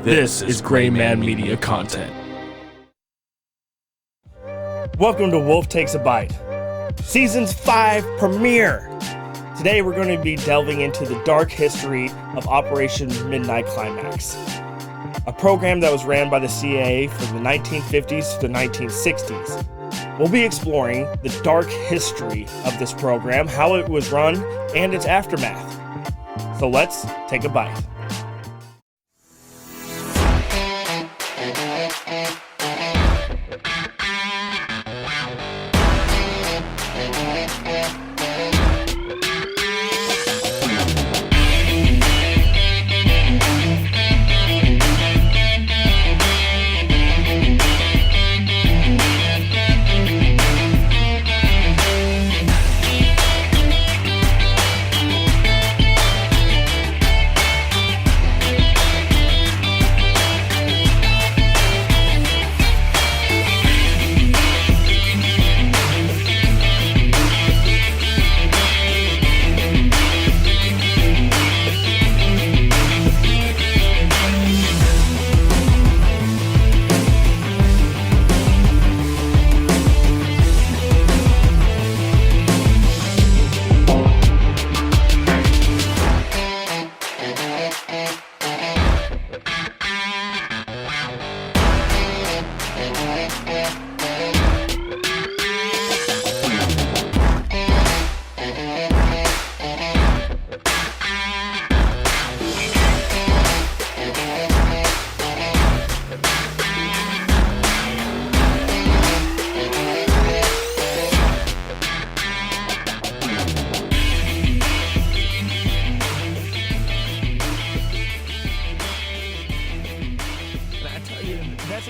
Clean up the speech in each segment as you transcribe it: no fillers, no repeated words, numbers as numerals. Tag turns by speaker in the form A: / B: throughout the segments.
A: This is Gray Man Media content.
B: Welcome to Wolf Takes a Bite, Season's 5 premiere. Today we're going to be delving into the dark history of Operation Midnight Climax, a program that was ran by the CIA from the 1950s to the 1960s. We'll be exploring the dark history of this program, how it was run, and its aftermath. So let's take a bite.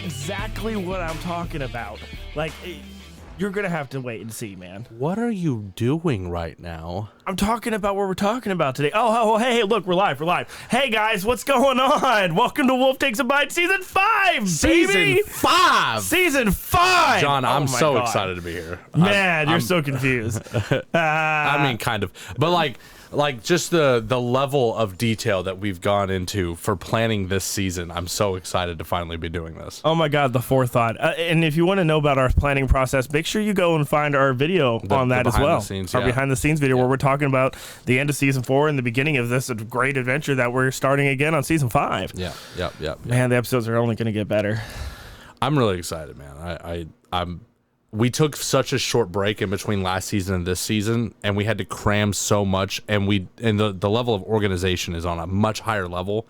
B: Exactly what I'm talking about. Like, you're gonna have to wait and see, man.
A: What are you doing right now?
B: I'm talking about what we're talking about today. Oh, hey, look, we're live. Hey, guys, what's going on? Welcome to Wolf Takes a Bite, Season 5, baby! Season 5!
A: John, I'm so
B: God.
A: excited to be here.
B: Man, you're so confused.
A: I mean, kind of. But like just the level of detail that we've gone into for planning this season, I'm so excited to finally be doing this.
B: Oh my God, the forethought. And if you want to know about our planning process, make sure you go and find our video on that as well. Our behind the scenes video where we're talking about the end of season 4 and the beginning of this great adventure that we're starting again on season 5.
A: Yeah.
B: Man, the episodes are only going to get better.
A: I'm really excited, man. We took such a short break in between last season and this season, and we had to cram so much, and the level of organization is on a much higher level,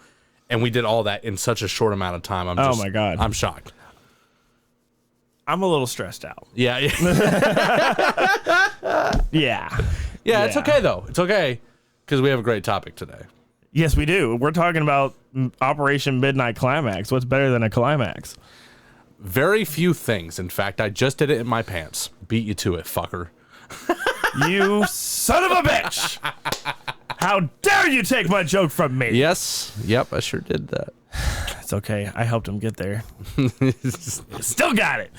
A: and we did all that in such a short amount of time.
B: Oh my God.
A: I'm shocked.
B: I'm a little stressed out.
A: Yeah.
B: Yeah,
A: it's okay, though. It's okay, because we have a great topic today.
B: Yes, we do. We're talking about Operation Midnight Climax. What's better than a climax?
A: Very few things. In fact, I just did it in my pants. Beat you to it, fucker.
B: You son of a bitch! How dare you take my joke from me?
A: Yes. Yep, I sure did that.
B: It's okay. I helped him get there. Still got it.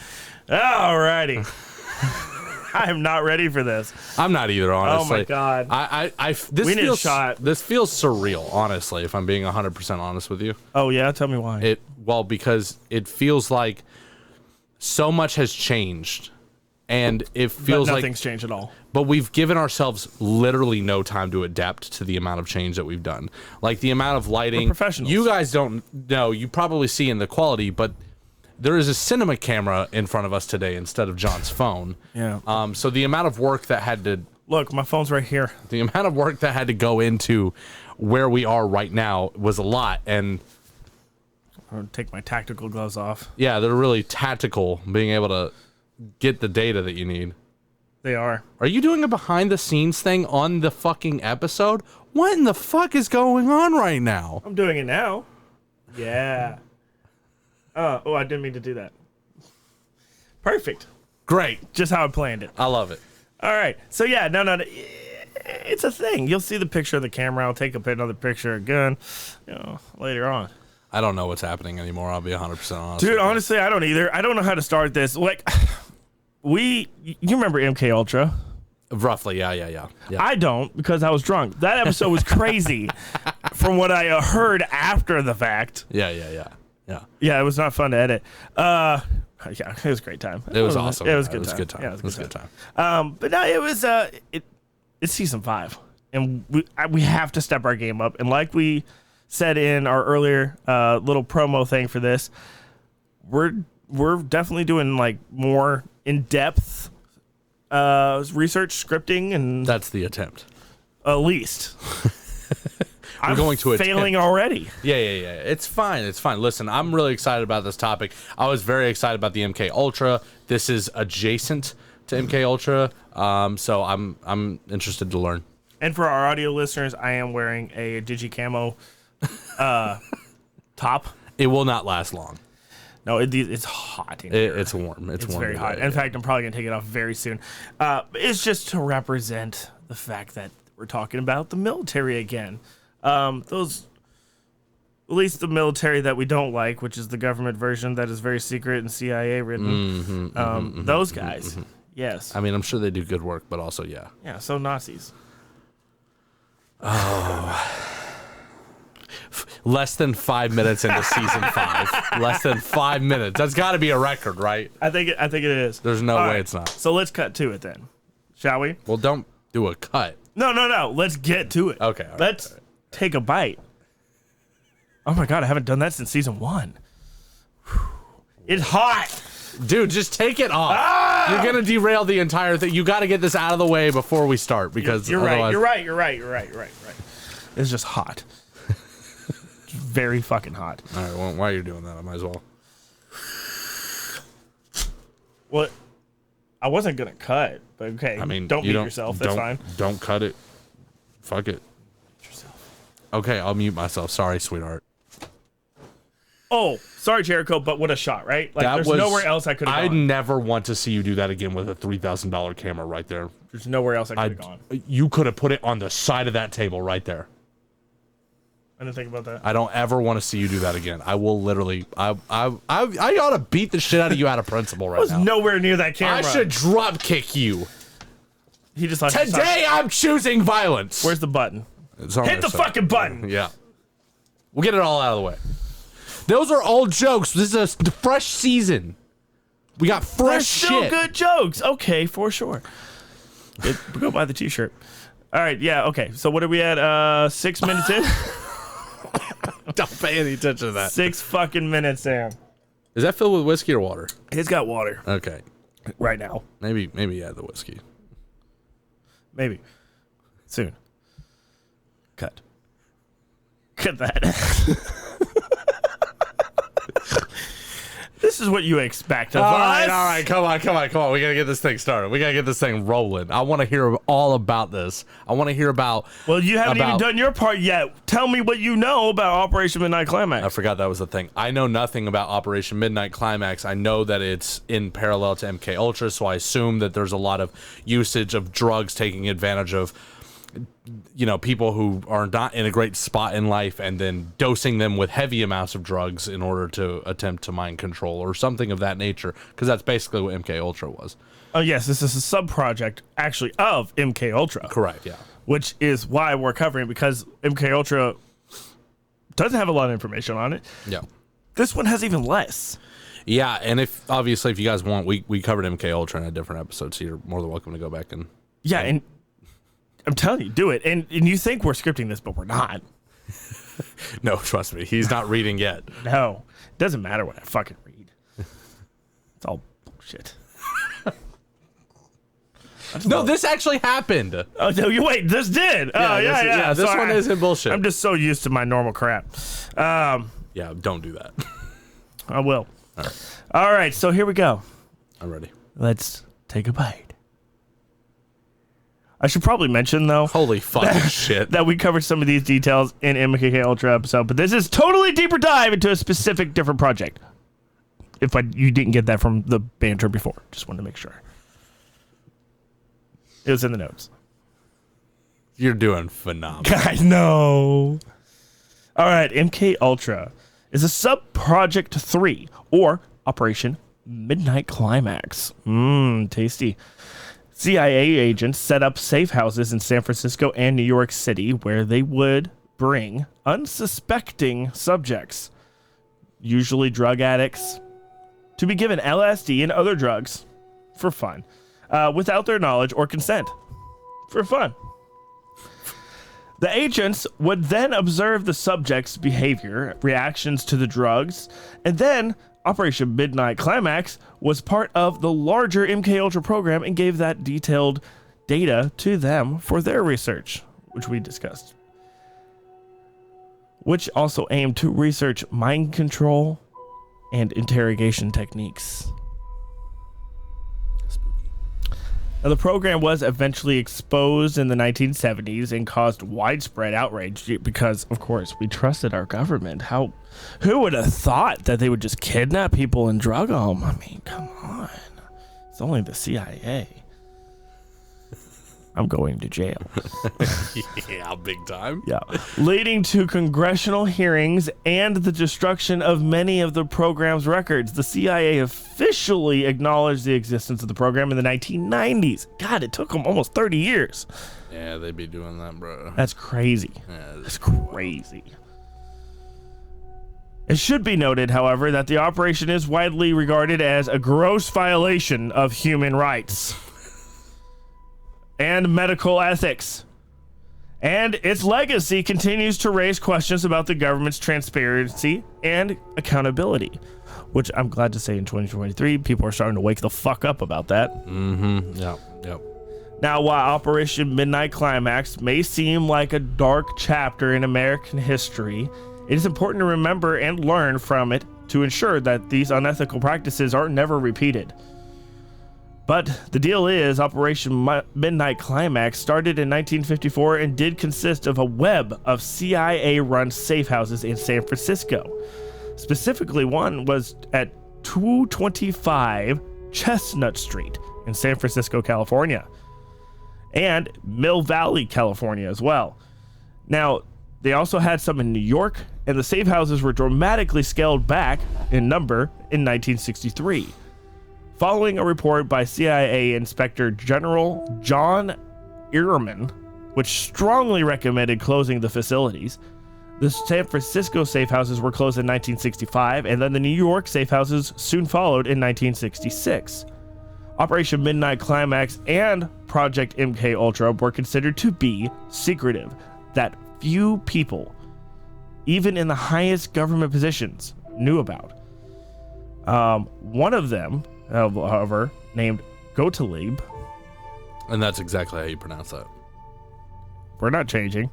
B: Alrighty. I am not ready for this.
A: I'm not either, honestly.
B: Oh my God.
A: We
B: need a shot.
A: This feels surreal, honestly, if I'm being 100% honest with you.
B: Oh yeah? Tell me why.
A: Because it feels like so much has changed, and it feels like
B: nothing's changed at all.
A: But we've given ourselves literally no time to adapt to the amount of change that we've done. Like the amount of lighting.
B: We're professionals.
A: You guys don't know. You probably see in the quality, but there is a cinema camera in front of us today instead of John's phone.
B: Yeah.
A: So the amount of work that had to...
B: Look, my phone's right here.
A: The amount of work that had to go into where we are right now was a lot, and...
B: I'll take my tactical gloves off.
A: Yeah, they're really tactical, being able to get the data that you need.
B: They are.
A: Are you doing a behind-the-scenes thing on the fucking episode? What in the fuck is going on right now?
B: I'm doing it now. Yeah. Oh, I didn't mean to do that. Perfect.
A: Great.
B: Just how I planned it.
A: I love it.
B: All right. So, yeah, no. It's a thing. You'll see the picture of the camera. I'll take another picture again, later on.
A: I don't know what's happening anymore. I'll be 100% honest.
B: Dude, honestly, I don't either. I don't know how to start this. Like, you remember MK Ultra?
A: Roughly, yeah.
B: I don't, because I was drunk. That episode was crazy. from what I heard after the fact.
A: Yeah.
B: Yeah, it was not fun to edit. Yeah, it was a great time.
A: It was awesome.
B: It was a
A: man.
B: good time.
A: Yeah,
B: it was a good
A: time.
B: But no, it was it's season 5, and we have to step our game up. And like we said in our earlier little promo thing for this, we're definitely doing like more in-depth research, scripting, and
A: That's the attempt.
B: at least. I'm
A: going to
B: failing
A: attempt.
B: already.
A: Yeah. It's fine. Listen, I'm really excited about this topic. I was very excited about the MK Ultra. This is adjacent to MK Ultra, so I'm interested to learn.
B: And for our audio listeners, I am wearing a Digi-Camo top.
A: It will not last long.
B: No, it's hot in here.
A: It's warm. It's warm
B: very
A: today,
B: hot. In fact, I'm probably going to take it off very soon. It's just to represent the fact that we're talking about the military again. At least the military that we don't like, which is the government version that is very secret and CIA written. Those guys. Yes.
A: I mean, I'm sure they do good work, but also, yeah.
B: Yeah, so Nazis.
A: Less than 5 minutes into season 5. Less than 5 minutes. That's got to be a record, right?
B: I think it is.
A: There's no
B: All
A: way
B: right,
A: it's not.
B: So let's cut to it then. Shall we?
A: Well, don't do a cut.
B: No. Let's get to it.
A: Okay. All right,
B: Let's take a bite. Oh my God, I haven't done that since season 1. It's hot.
A: Dude, just take it off. You're going to derail the entire thing. You got to get this out of the way before we start because
B: You're
A: otherwise...
B: right. You're right. It's just hot. It's very fucking hot.
A: All right, well, while you're doing that, I might as well.
B: Well, I wasn't going to cut, but okay.
A: I mean,
B: don't mute yourself. That's fine.
A: Don't cut it. Fuck it. Okay, I'll mute myself. Sorry, sweetheart.
B: Oh, sorry, Jericho, but what a shot, right? Like, there's nowhere else I could have
A: I
B: gone.
A: never want to see you do that again with a $3,000 camera right there.
B: There's nowhere else I could have gone.
A: You could have put it on the side of that table right there.
B: I didn't think about that.
A: I don't ever want to see you do that again. I will literally. I ought to beat the shit out of you out of principle right
B: I was
A: now.
B: nowhere near that camera.
A: I should drop kick you.
B: He just like
A: Today I'm choosing violence.
B: Where's the button?
A: It's on
B: Hit
A: there,
B: the fucking button.
A: Yeah. We'll get it all out of the way. Those are old jokes. This is a fresh season. We got fresh
B: There's still
A: shit.
B: good jokes. Okay, for sure. Go buy the t-shirt. All right, yeah, okay. So what are we at? 6 minutes in?
A: Don't pay any attention to that.
B: 6 fucking minutes in.
A: Is that filled with whiskey or water?
B: It's got water
A: Okay.
B: right now.
A: Maybe add the whiskey.
B: Maybe. Soon. Cut that. This is what you expect of us.
A: All right. Come on. We got to get this thing started. We got to get this thing rolling. I want to hear all about this. I want to hear about...
B: Well, you haven't even done your part yet. Tell me what you know about Operation Midnight Climax.
A: I forgot that was the thing. I know nothing about Operation Midnight Climax. I know that it's in parallel to MK Ultra, so I assume that there's a lot of usage of drugs, taking advantage of, you know, people who are not in a great spot in life and then dosing them with heavy amounts of drugs in order to attempt to mind control or something of that nature, because that's basically what MK Ultra was.
B: Oh yes, this is a sub-project actually of MK Ultra.
A: Correct, yeah.
B: Which is why we're covering it, because MK Ultra doesn't have a lot of information on it.
A: Yeah.
B: This one has even less.
A: Yeah, and if you guys want, we covered MK Ultra in a different episode, so you're more than welcome to go back and...
B: Yeah, and I'm telling you, do it. And you think we're scripting this, but we're not.
A: No, trust me, he's not reading yet.
B: No, it doesn't matter what I fucking read. It's all bullshit.
A: No, this actually happened.
B: Oh, no, wait, this did. Yeah.
A: This
B: Sorry.
A: one isn't bullshit.
B: I'm just so used to my normal crap.
A: Yeah, don't do that.
B: I will. All right, so here we go.
A: I'm ready.
B: Let's take a bite. I should probably mention, though,
A: Holy fucking shit.
B: that we covered some of these details in MKK Ultra episode, but this is totally deeper dive into a specific different project. If you didn't get that from the banter before, just wanted to make sure. It was in the notes.
A: You're doing phenomenal.
B: I know. All right, MK Ultra is a sub-project 3, or Operation Midnight Climax. Tasty. CIA agents set up safe houses in San Francisco and New York City where they would bring unsuspecting subjects, usually drug addicts, to be given LSD and other drugs for fun, without their knowledge or consent, for fun. The agents would then observe the subject's behavior, reactions to the drugs, and then Operation Midnight Climax was part of the larger MKUltra program and gave that detailed data to them for their research, which we discussed, which also aimed to research mind control and interrogation techniques. Now, the program was eventually exposed in the 1970s and caused widespread outrage because, of course, we trusted our government. Who would have thought that they would just kidnap people and drug them? I mean, come on. It's only the CIA. I'm going to jail.
A: Yeah, big time.
B: Yeah. Leading to congressional hearings and the destruction of many of the program's records. The CIA officially acknowledged the existence of the program in the 1990s. God, it took them almost 30 years.
A: Yeah, they'd be doing that, bro.
B: That's crazy.
A: Yeah,
B: That's crazy. It should be noted, however, that the operation is widely regarded as a gross violation of human rights and medical ethics. And its legacy continues to raise questions about the government's transparency and accountability, which I'm glad to say in 2023, people are starting to wake the fuck up about that.
A: Mm-hmm. Yep.
B: Now, while Operation Midnight Climax may seem like a dark chapter in American history, it is important to remember and learn from it to ensure that these unethical practices are never repeated. But the deal is, Operation Midnight Climax started in 1954 and did consist of a web of CIA-run safe houses in San Francisco. Specifically, one was at 225 Chestnut Street in San Francisco, California, and Mill Valley, California as well. Now, they also had some in New York, and the safe houses were dramatically scaled back in number in 1963. Following a report by CIA Inspector General John Ehrman, which strongly recommended closing the facilities, the San Francisco safe houses were closed in 1965, and then the New York safe houses soon followed in 1966. Operation Midnight Climax and Project MKUltra were considered to be secretive, that few people, even in the highest government positions, knew about. One of them, however, named Gottlieb.
A: And that's exactly how you pronounce that.
B: We're not changing.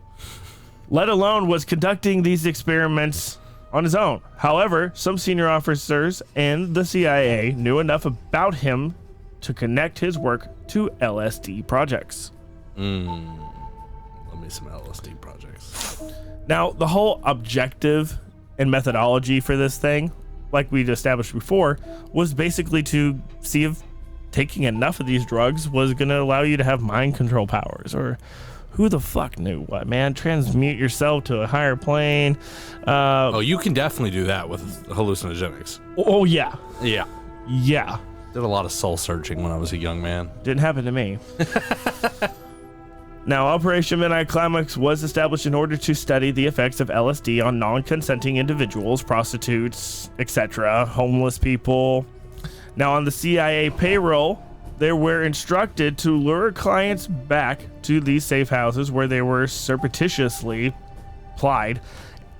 B: Let alone was conducting these experiments on his own. However, some senior officers in the CIA knew enough about him to connect his work to LSD projects.
A: Let me some LSD projects.
B: Now, the whole objective and methodology for this thing, like we'd established before, was basically to see if taking enough of these drugs was going to allow you to have mind control powers, or who the fuck knew what, man? Transmute yourself to a higher plane.
A: You can definitely do that with hallucinogenics.
B: Oh, yeah.
A: Yeah.
B: Yeah.
A: Did a lot of soul searching when I was a young man.
B: Didn't happen to me. Now, Operation Midnight Climax was established in order to study the effects of LSD on non-consenting individuals, prostitutes, etc., homeless people. Now, on the CIA payroll, they were instructed to lure clients back to these safe houses where they were surreptitiously plied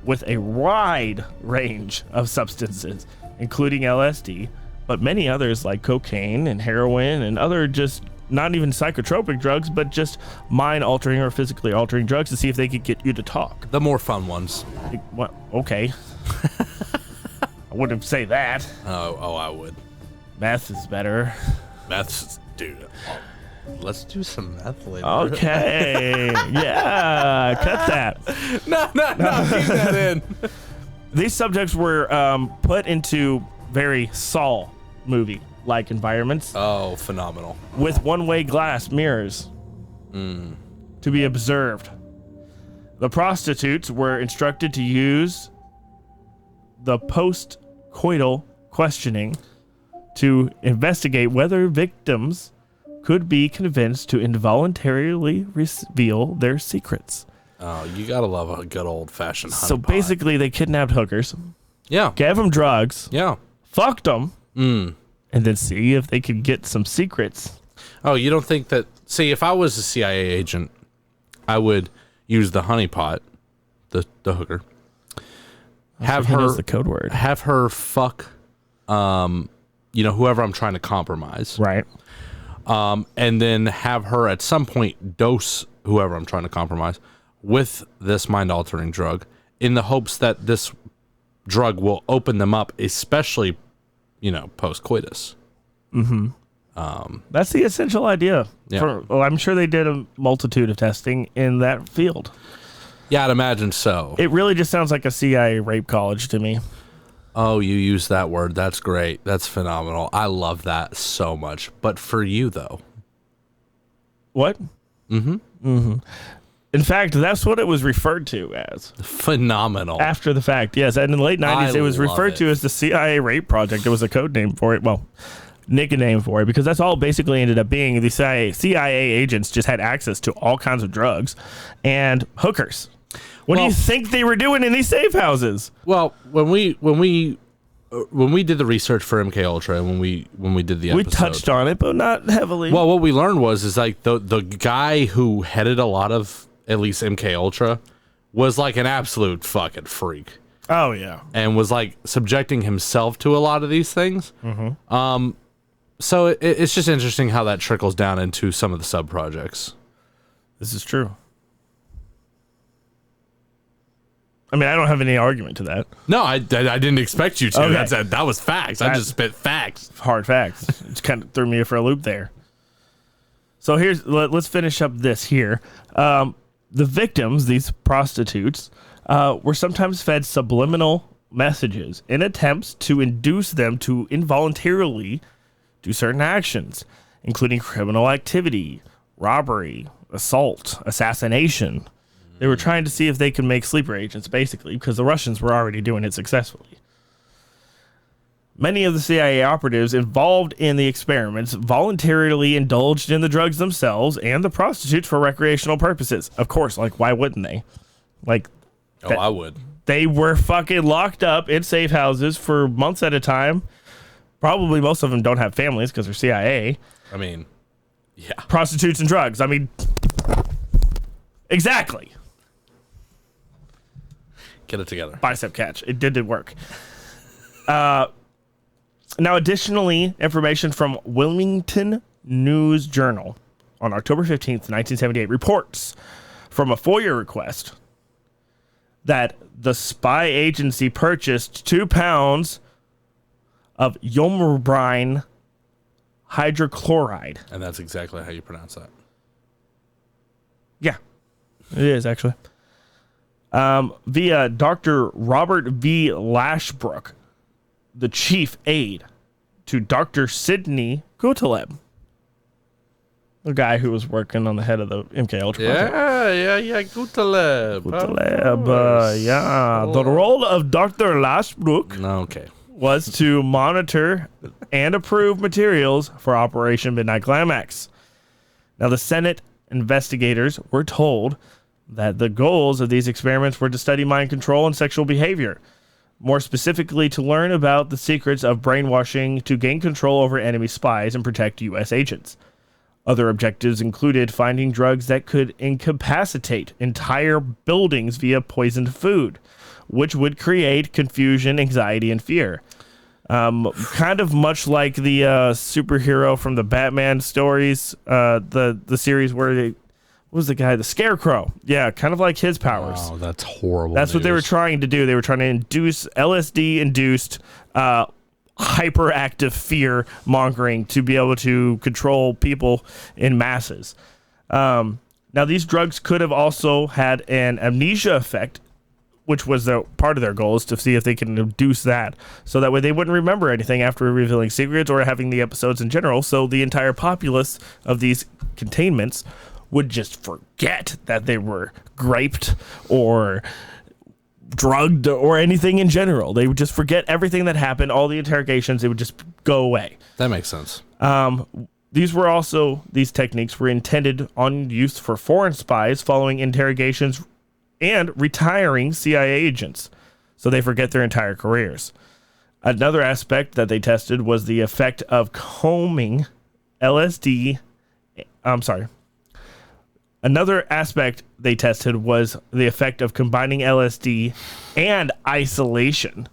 B: with a wide range of substances, including LSD, but many others like cocaine and heroin and other just not even psychotropic drugs, but just mind-altering or physically altering drugs to see if they could get you to talk.
A: The more fun ones.
B: Well, okay. I wouldn't say that.
A: Oh, I would.
B: Meth is better.
A: Meth's, dude. Let's do some meth later.
B: Okay. Yeah, cut that.
A: No, keep that in.
B: These subjects were put into very Saw movie-like environments.
A: Oh, phenomenal.
B: With one-way glass mirrors to be observed. The prostitutes were instructed to use the post-coital questioning to investigate whether victims could be convinced to involuntarily reveal their secrets.
A: Oh, you gotta love a good old fashioned honey
B: So
A: pot.
B: basically, they kidnapped hookers,
A: Yeah.
B: gave them drugs,
A: Yeah.
B: fucked them,
A: Mm.
B: and then see if they could get some secrets.
A: Oh, you don't think that? See, if I was a CIA agent, I would use the honeypot, the hooker. Have
B: He
A: her
B: knows the code word.
A: Have her fuck, whoever I'm trying to compromise,
B: Right.
A: and then have her at some point dose whoever I'm trying to compromise with this mind-altering drug, in the hopes that this drug will open them up, especially, post-coitus.
B: That's the essential idea.
A: Yeah.
B: I'm sure they did a multitude of testing in that field.
A: Yeah, I'd imagine so.
B: It really just sounds like a CIA rape college to me.
A: Oh, you use that word. That's great. That's phenomenal. I love that so much. But for you, though.
B: What? In fact, that's what it was referred to as.
A: Phenomenal.
B: After the fact, yes. And in the late 90s, it was
A: love
B: referred to as the CIA rape project. It was a code name for it. Well, nickname for it, because that's all basically ended up being. The CIA agents just had access to all kinds of drugs and hookers. What do you think they were doing in these safe houses?
A: Well, when we did the research for MK Ultra, and when we did the episode,
B: We touched on it, but not heavily.
A: well, what we learned is like the guy who headed a lot of at least MK Ultra was like an absolute fucking freak,
B: oh, yeah.
A: and was like subjecting himself to a lot of these things. So it's just interesting how that trickles down into some of the sub projects.
B: This is true. I mean, I don't have any argument to that.
A: No, I didn't expect you to.
B: Okay.
A: That was facts. I just spit facts.
B: Hard facts. It kind of threw me for a loop there. So let's finish up this here. The victims, these prostitutes, were sometimes fed subliminal messages in attempts to induce them to involuntarily do certain actions, including criminal activity, robbery, assault, assassination. They were trying to see if they could make sleeper agents, basically, because the Russians were already doing it successfully. Many of the CIA operatives involved in the experiments voluntarily indulged in the drugs themselves and the prostitutes for recreational purposes. Of course, why wouldn't they?
A: I would.
B: They were fucking locked up in safe houses for months at a time. Probably most of them don't have families because they're CIA.
A: I mean, yeah.
B: Prostitutes and drugs. I mean, exactly.
A: Get it together.
B: Bicep catch. It did work. Now, additionally, information from Wilmington News Journal on October 15th, 1978 reports from a FOIA request that the spy agency purchased 2 pounds of yomobrine hydrochloride.
A: And that's exactly how you pronounce that.
B: Yeah, it is actually. Via Dr. Robert V. Lashbrook, the chief aide to Dr. Sidney Guteleb, the guy who was working on the head of the MK Ultra project.
A: Yeah, Guteleb.
B: Guteleb, yeah. The role of Dr. Lashbrook
A: Okay.
B: was to monitor and approve materials for Operation Midnight Climax. Now, the Senate investigators were told that the goals of these experiments were to study mind control and sexual behavior, more specifically to learn about the secrets of brainwashing to gain control over enemy spies and protect U.S. agents. Other objectives included finding drugs that could incapacitate entire buildings via poisoned food, which would create confusion, anxiety, and fear. Kind of much like the superhero from the Batman stories, the series where what was the guy? The Scarecrow. Yeah, kind of like his powers.
A: Oh, that's horrible.
B: That's what they were trying to do. They were trying to induce LSD-induced hyperactive fear mongering to be able to control people in masses. Now, these drugs could have also had an amnesia effect, which was part of their goal, is to see if they can induce that. So that way they wouldn't remember anything after revealing secrets or having the episodes in general. So the entire populace of these containments would just forget that they were graped or drugged or anything in general. They would just forget everything that happened, all the interrogations. It would just go away.
A: That makes sense.
B: These techniques were intended on use for foreign spies following interrogations and retiring CIA agents, so they forget their entire careers. Another aspect that they tested was the effect of combing LSD. Another aspect they tested was the effect of combining LSD and isolation,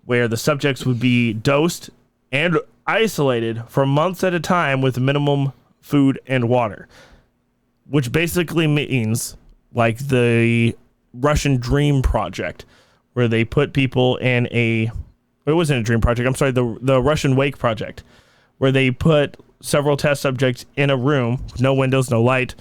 B: where the subjects would be dosed and isolated for months at a time with minimum food and water, which basically means like the Russian Dream Project, where they put people in it wasn't a dream project. I'm sorry, the Russian Wake Project, where they put several test subjects in a room, no windows, no light.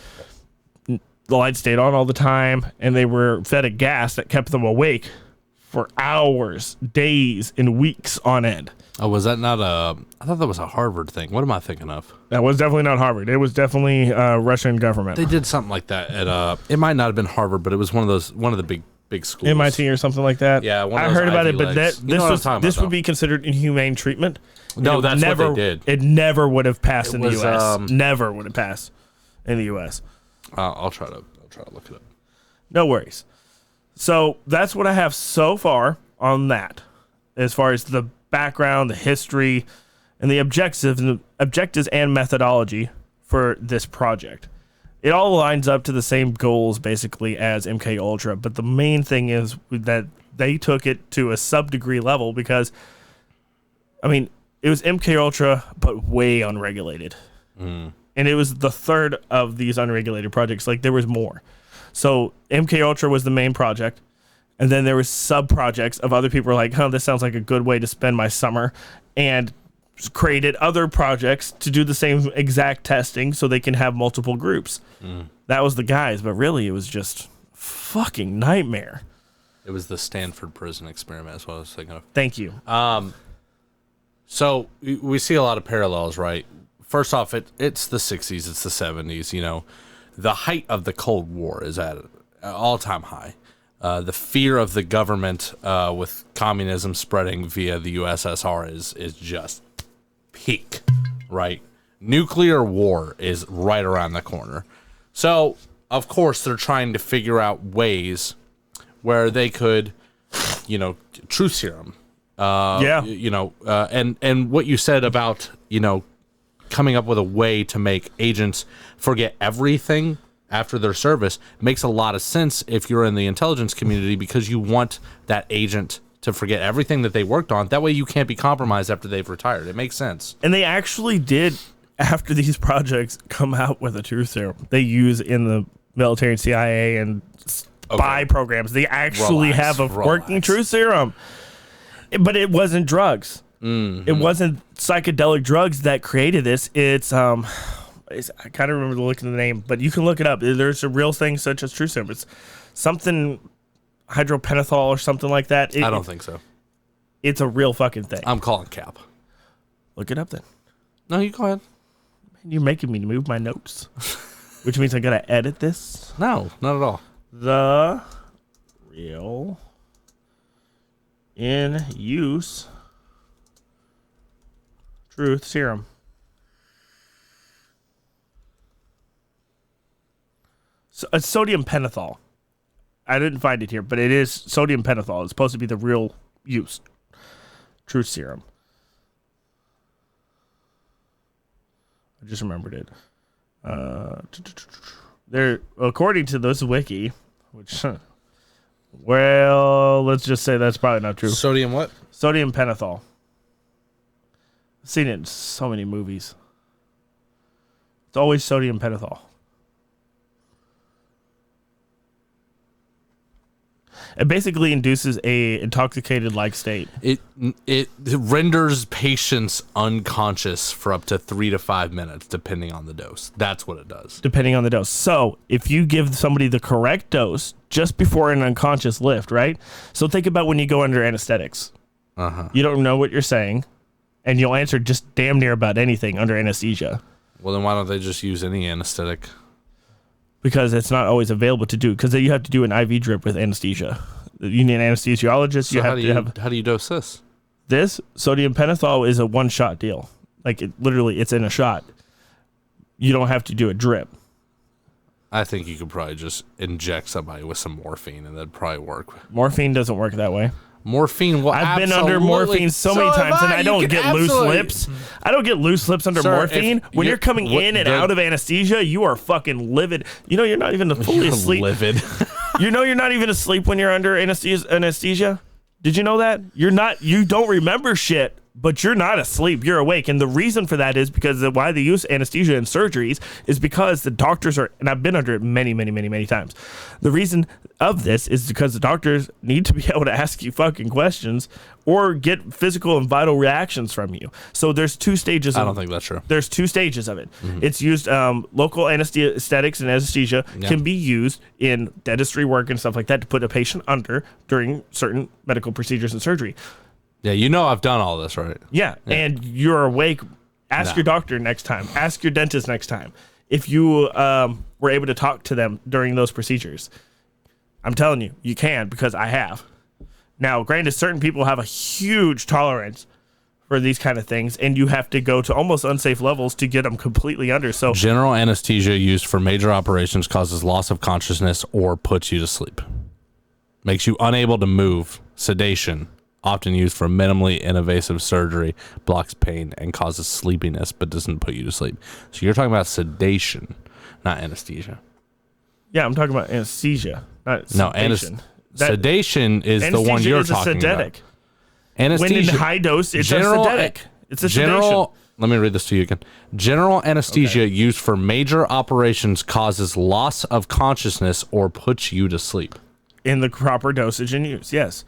B: The light stayed on all the time, and they were fed a gas that kept them awake for hours, days, and weeks on end.
A: Oh, was that not I thought that was a Harvard thing. What am I thinking of?
B: That was definitely not Harvard. It was definitely Russian government.
A: They did something like that at it might not have been Harvard, but it was one of the big schools.
B: MIT or something like that.
A: Yeah,
B: I heard about it, but this would be considered inhumane treatment.
A: No, that's what they did.
B: It never would have passed in the U.S. Never would have passed in the U.S.
A: I'll try to look it up.
B: No worries. So that's what I have so far on that, as far as the background, the history, and the objectives and methodology for this project. It all lines up to the same goals basically as MK Ultra, but the main thing is that they took it to a sub-degree level because, I mean, it was MK Ultra, but way unregulated. And it was the third of these unregulated projects. Like, there was more. So MK Ultra was the main project, and then there was sub-projects of other people were like, this sounds like a good way to spend my summer, and created other projects to do the same exact testing so they can have multiple groups. That was the guys, but really it was just fucking nightmare.
A: It was the Stanford prison experiment, that's what I was thinking of.
B: Thank you.
A: So we see a lot of parallels, right? First off, it's the 60s, it's the 70s, you know. The height of the Cold War is at an all-time high. The fear of the government with communism spreading via the USSR is just peak, right? Nuclear war is right around the corner. So, of course, they're trying to figure out ways where they could, truth serum. And what you said about, coming up with a way to make agents forget everything after their service makes a lot of sense if you're in the intelligence community, because you want that agent to forget everything that they worked on. That way you can't be compromised after they've retired. It makes sense.
B: And they actually did, after these projects, come out with a truth serum they use in the military and CIA and spy programs. They actually have a working truth serum. But it wasn't drugs.
A: Mm-hmm.
B: It wasn't psychedelic drugs that created this. It's I kind of remember looking at the name, but you can look it up. There's a real thing such as truth serum. It's something hydropenethol or something like that.
A: I don't think so.
B: It's a real fucking thing.
A: I'm calling cap.
B: Look it up then.
A: No, you go ahead.
B: You're making me move my notes, which means I gotta edit this.
A: No, not at all.
B: The real in use truth serum. So it's sodium pentothal. I didn't find it here, but it is sodium pentothal. It's supposed to be the real use truth serum. I just remembered it. There, according to this wiki, which, well, let's just say that's probably not true.
A: Sodium what?
B: Sodium pentothal. I've seen it in so many movies. It's always sodium pentothal. It basically induces a intoxicated-like state.
A: It renders patients unconscious for up to 3 to 5 minutes, depending on the dose. That's what it does.
B: Depending on the dose. So, if you give somebody the correct dose just before an unconscious lift, right? So, think about when you go under anesthetics.
A: Uh-huh.
B: You don't know what you're saying, and you'll answer just damn near about anything under anesthesia.
A: Well, then why don't they just use any anesthetic?
B: Because it's not always available to do. Because you have to do an IV drip with anesthesia. You need an anesthesiologist.
A: So how do you dose this?
B: This sodium pentothal is a one-shot deal. Like, it's in a shot. You don't have to do a drip.
A: I think you could probably just inject somebody with some morphine, and that'd probably work.
B: Morphine doesn't work that way.
A: Morphine will
B: I've been under morphine so many times, and I don't get loose lips. I don't get loose lips under morphine. When you're coming in and out of anesthesia, you are fucking livid. You know you're not even fully asleep.
A: Livid.
B: You know you're not even asleep when you're under anesthesia? Did you know that? You don't remember shit, but you're not asleep. You're awake. And the reason for that is because why they use anesthesia in surgeries is because the doctors are, and I've been under it many, many, many, many times. The reason of this is because the doctors need to be able to ask you fucking questions or get physical and vital reactions from you. So there's two stages.
A: I don't think that's true.
B: There's two stages of it. Mm-hmm. It's used, local anesthetics and anesthesia can be used in dentistry work and stuff like that to put a patient under during certain medical procedures and surgery.
A: Yeah, you know I've done all this, right?
B: Yeah. And you're awake. Ask your doctor next time. Ask your dentist next time. If you were able to talk to them during those procedures. I'm telling you, you can, because I have. Now, granted, certain people have a huge tolerance for these kind of things, and you have to go to almost unsafe levels to get them completely under. So,
A: general anesthesia used for major operations causes loss of consciousness or puts you to sleep. Makes you unable to move. Sedation, often used for minimally invasive surgery, blocks pain and causes sleepiness, but doesn't put you to sleep. So you're talking about sedation, not anesthesia.
B: Yeah, I'm talking about anesthesia, not sedation.
A: Sedation is the one you're talking about. Anesthesia.
B: When in high dose, it's a sedatic. It's a sedation.
A: Let me read this to you again. General anesthesia used for major operations causes loss of consciousness or puts you to sleep.
B: In the proper dosage and use, yes.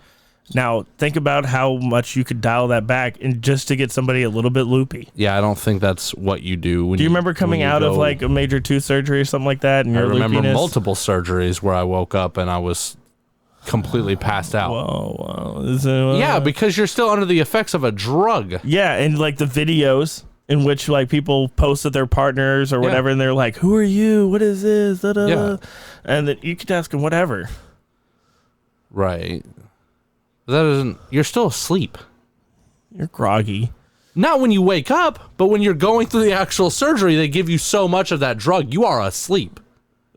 B: Now, think about how much you could dial that back and just to get somebody a little bit loopy.
A: Yeah, I don't think that's what you do.
B: Do you remember coming out of like a major tooth surgery or something like that? And I remember
A: multiple surgeries where I woke up and I was completely passed out.
B: Whoa.
A: Yeah, because you're still under the effects of a drug.
B: Yeah, and like the videos in which like people posted their partners or whatever, and they're like, "Who are you? What is this?" Da, da, da. And then you could ask them whatever.
A: Right. That isn't. You're still asleep.
B: You're groggy.
A: Not when you wake up, but when you're going through the actual surgery, they give you so much of that drug, you are asleep.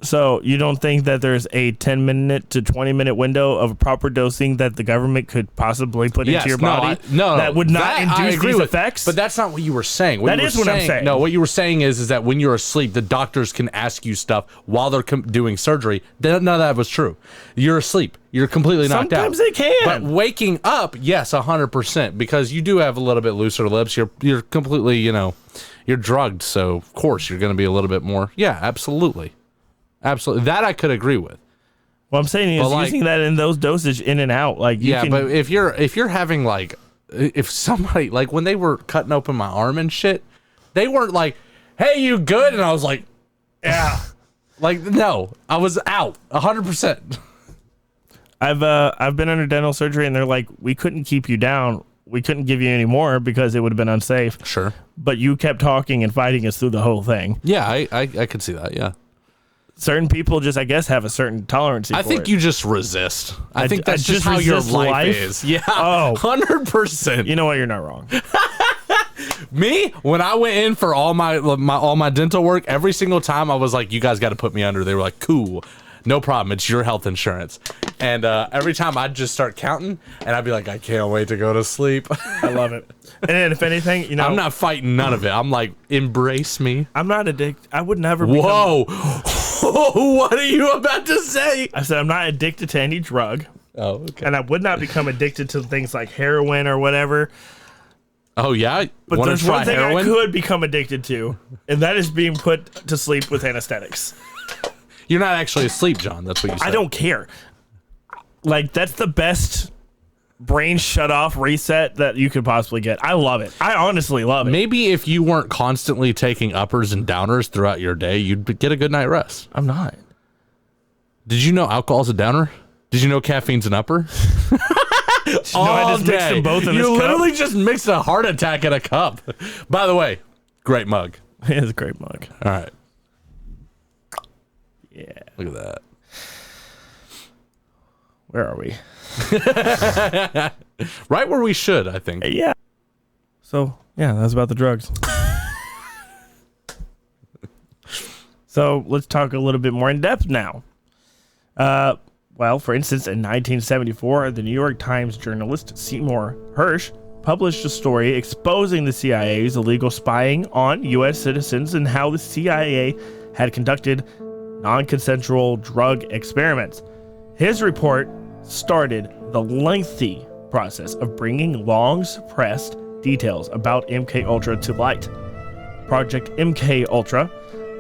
B: So you don't think that there's a 10-minute to 20-minute window of proper dosing that the government could possibly put into your body?
A: No,
B: that would not induce these effects?
A: But that's not what you were saying.
B: That is what I'm saying.
A: No, what you were saying is that when you're asleep, the doctors can ask you stuff while they're doing surgery. None of that was true. You're asleep. You're completely knocked out.
B: Sometimes they can.
A: But waking up, yes, 100%, because you do have a little bit looser lips. You're completely, you're drugged, so of course you're going to be a little bit more. Yeah, absolutely. Absolutely. That I could agree with.
B: What I'm saying is using that in those dosage in and out. Like you can,
A: but if you're having like, if somebody, like when they were cutting open my arm and shit, they weren't like, "Hey, you good?" And I was like, "Yeah." Like, no, I was out 100%.
B: I've been under dental surgery and they're like, "We couldn't keep you down. We couldn't give you any more because it would have been unsafe."
A: Sure.
B: But you kept talking and fighting us through the whole thing.
A: Yeah, I could see that. Yeah.
B: Certain people just, I guess, have a certain tolerance for it.
A: I think you just resist. I think that's just how your life is. Yeah.
B: Oh.
A: 100%.
B: You know what? You're not wrong.
A: Me, when I went in for all my dental work, every single time I was like, "You guys got to put me under." They were like, "Cool. No problem. It's your health insurance." And every time I'd just start counting, and I'd be like, "I can't wait to go to sleep."
B: I love it. And then if anything,
A: I'm not fighting none of it. I'm like, embrace me.
B: I'm not addicted. I would never become...
A: Whoa. What are you about to say?
B: I said I'm not addicted to any drug.
A: Oh, okay.
B: And I would not become addicted to things like heroin or whatever.
A: Oh, yeah?
B: But there's one thing I could become addicted to, and that is being put to sleep with anesthetics.
A: You're not actually asleep, John. That's what you said.
B: I don't care. Like, that's the best brain shut off reset that you could possibly get. I love it. I honestly love it.
A: Maybe if you weren't constantly taking uppers and downers throughout your day, you'd get a good night rest.
B: I'm not.
A: Did you know alcohol's a downer? Did you know caffeine's an upper?
B: I just mixed them both in this cup?
A: You literally just mixed a heart attack in a cup. By the way, great mug.
B: It is a great mug.
A: All right.
B: Yeah.
A: Look at that.
B: Where are we?
A: Right where we should, I think.
B: Yeah. So, yeah, that's about the drugs. So let's talk a little bit more in depth now. Well, for instance, in 1974, the New York Times journalist Seymour Hersh published a story exposing the CIA's illegal spying on U.S. citizens and how the CIA had conducted non-consensual drug experiments. His report started the lengthy process of bringing long-suppressed details about MK Ultra to light. Project MK Ultra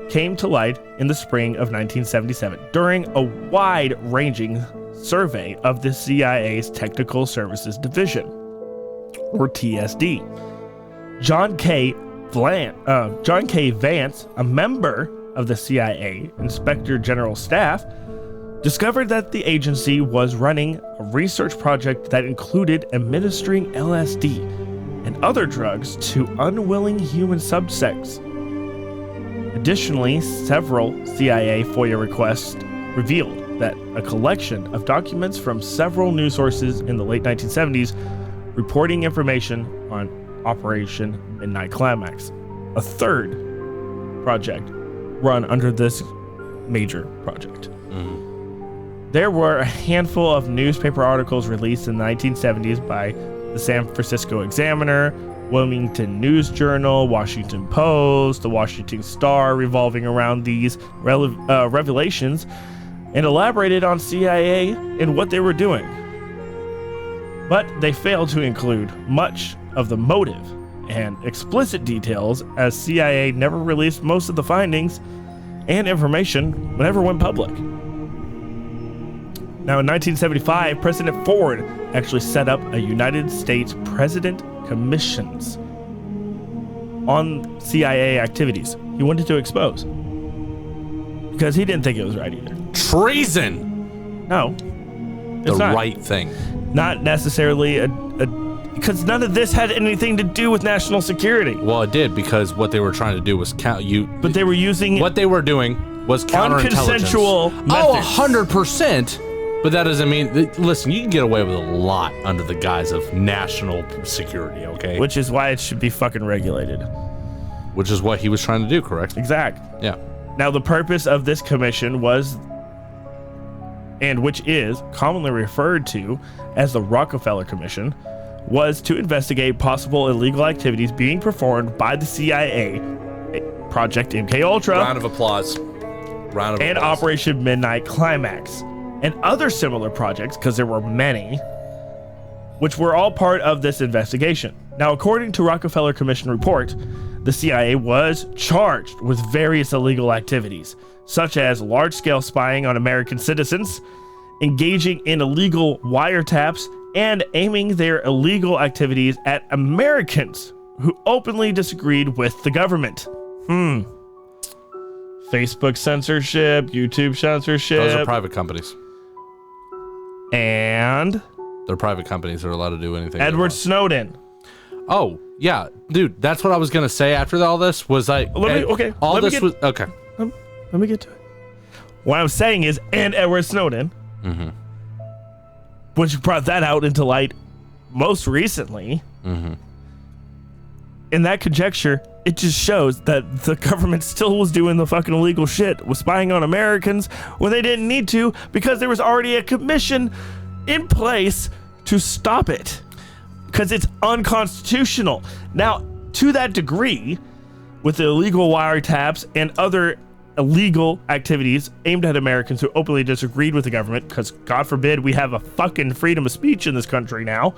B: came to light in the spring of 1977 during a wide-ranging survey of the CIA's Technical Services Division, or TSD. John K. Vance, a member of the CIA Inspector General Staff, discovered that the agency was running a research project that included administering LSD and other drugs to unwilling human subjects. Additionally, several CIA FOIA requests revealed that a collection of documents from several news sources in the late 1970s reporting information on Operation Midnight Climax, a third project run under this major project. There were a handful of newspaper articles released in the 1970s by the San Francisco Examiner, Wilmington News Journal, Washington Post, the Washington Star, revolving around these revelations and elaborated on CIA and what they were doing. But they failed to include much of the motive and explicit details, as CIA never released most of the findings and information whenever went public. Now, in 1975, President Ford actually set up a United States President Commissions on CIA activities he wanted to expose, because he didn't think it was right either.
A: Treason!
B: No.
A: The right thing.
B: Not necessarily because none of this had anything to do with national security.
A: Well, it did, because what they were trying to do was
B: But they were using
A: what they were doing was counterintelligence.
B: Unconsensual methods.
A: 100%. But that doesn't mean, listen, you can get away with a lot under the guise of national security, okay?
B: Which is why it should be fucking regulated.
A: Which is what he was trying to do, correct?
B: Exact.
A: Yeah.
B: Now, the purpose of this commission was, and which is commonly referred to as the Rockefeller Commission, was to investigate possible illegal activities being performed by the CIA, Project MK Ultra,
A: Round of applause.
B: And Operation Midnight Climax, and other similar projects, because there were many, which were all part of this investigation. Now, according to Rockefeller Commission report, the CIA was charged with various illegal activities, such as large-scale spying on American citizens, engaging in illegal wiretaps, and aiming their illegal activities at Americans who openly disagreed with the government. Facebook censorship, YouTube censorship.
A: Those are private companies.
B: And
A: they're private companies. They're allowed to do anything.
B: Edward Snowden.
A: Oh, yeah. Dude, that's what I was going to say after all this was like...
B: Okay.
A: Okay.
B: Let me get to it. What I'm saying is, and Edward Snowden, which brought that out into light most recently, in that conjecture, it just shows that the government still was doing the fucking illegal shit, was spying on Americans when they didn't need to, because there was already a commission in place to stop it, because it's unconstitutional. Now, to that degree, with the illegal wiretaps and other illegal activities aimed at Americans who openly disagreed with the government, because God forbid we have a fucking freedom of speech in this country now.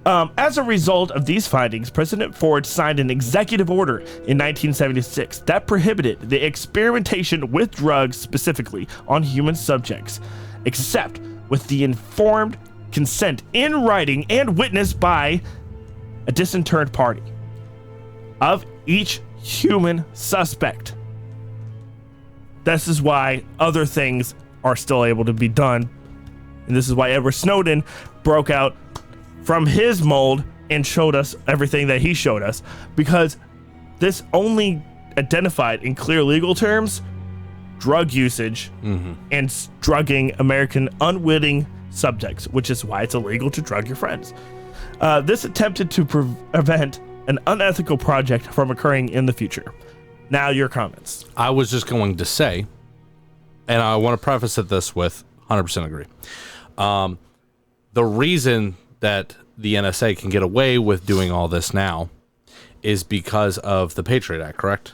B: As a result of these findings, President Ford signed an executive order in 1976 that prohibited the experimentation with drugs specifically on human subjects, except with the informed consent in writing and witnessed by a disinterred party of each human suspect. This is why other things are still able to be done. And this is why Edward Snowden broke out from his mold and showed us everything that he showed us, because this only identified in clear legal terms drug usage and drugging American unwitting subjects, which is why it's illegal to drug your friends. This attempted to prevent an unethical project from occurring in the future. Now your comments.
A: I was just going to say, and I want to preface this with 100% agree. The reason that the NSA can get away with doing all this now is because of the Patriot Act, correct?